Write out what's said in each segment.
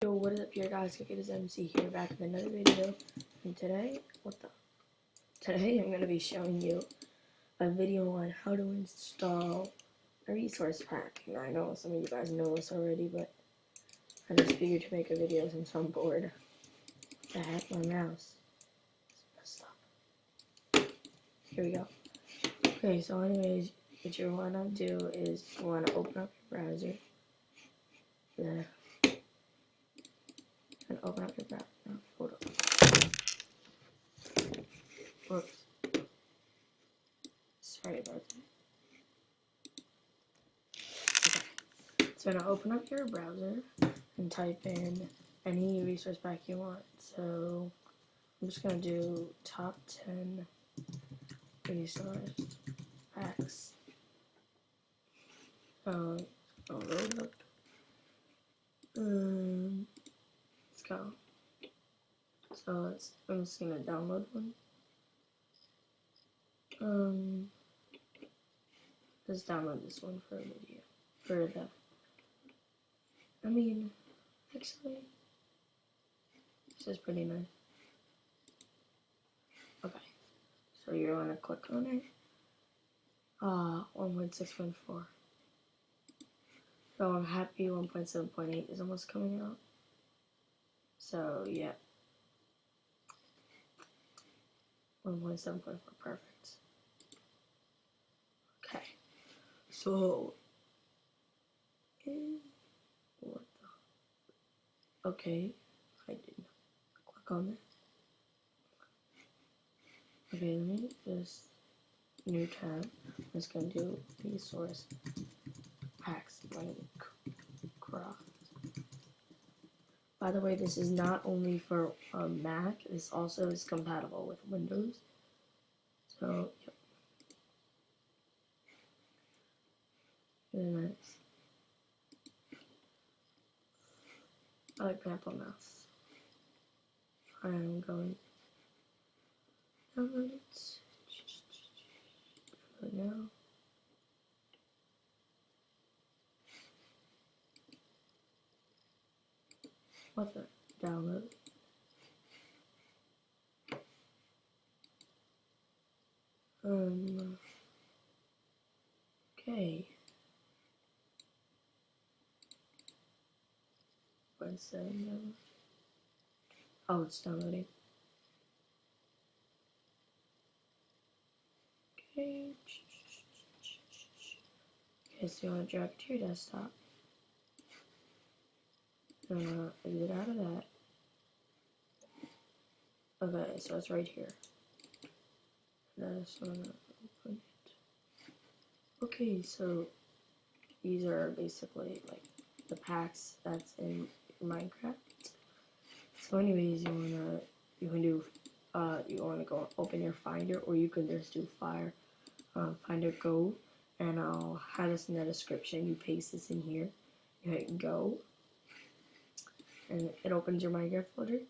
Yo, what is up here guys, Cookie is MC here back with another video, and today I'm going to be showing you a video on how to install a resource pack. And I know some of you guys know this already, but I just figured to make a video since I'm bored. What the heck, my mouse is messed up. Here we go. Okay, so anyways, what you want to do is you want to open up your browser. And open up your browser. Hold up. Whoops. Sorry about that. Okay. So now open up your browser and type in any resource pack you want. So I'm just gonna do top 10 resource packs. I'll load up. Let's go. So I'm just gonna download one. Just download this one for a video. Actually, this is pretty nice. Okay, so you're gonna click on it. 1.6.4. So I'm happy 1.7.8 is almost coming out. So yeah. 1.7.4, perfect. Okay. So what the? Okay, I did not click on that. Okay, let me just new tab. I'm just gonna do resource packs Minecraft. By the way, this is not only for Mac. This also is compatible with Windows. So yep. Really nice. I like Pample Mouse. I am going to download it. Download now. What the? Download. Okay. One second. Oh, it's downloading. Okay. Okay, so you want to drag it to your desktop. Exit out of that. Okay, so it's right here. I just want to open it. Okay, so these are basically like the packs that's in Minecraft. So anyways, you wanna go open your Finder, or you can just do Finder Go, and I'll have this in the description. You paste this in here, you hit Go, and it opens your Minecraft folder,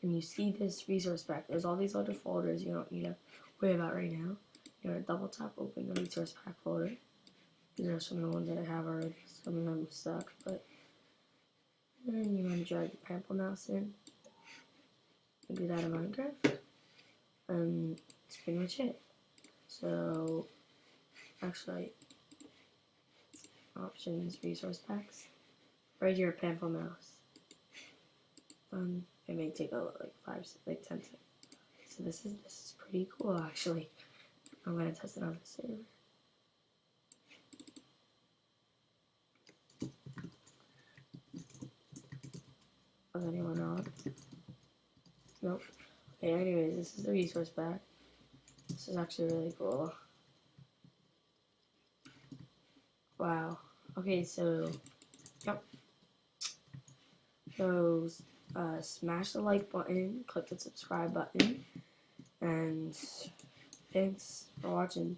and you see this resource pack. There's all these other folders you don't need to worry about right now. You're gonna double tap open the resource pack folder. These are some of the ones that I have already. Some of them suck, but then you want to drag the Pample Mouse in. Do that in Minecraft, and that's pretty much it. So, actually, options, resource packs, right here, Pample Mouse. It may take like 10 seconds. So this is pretty cool actually. I'm gonna test it on the server. Was anyone on? Nope. Okay, anyways, this is the resource pack. This is actually really cool. Wow. Okay, so, yep. So, smash the like button, click the subscribe button, and thanks for watching.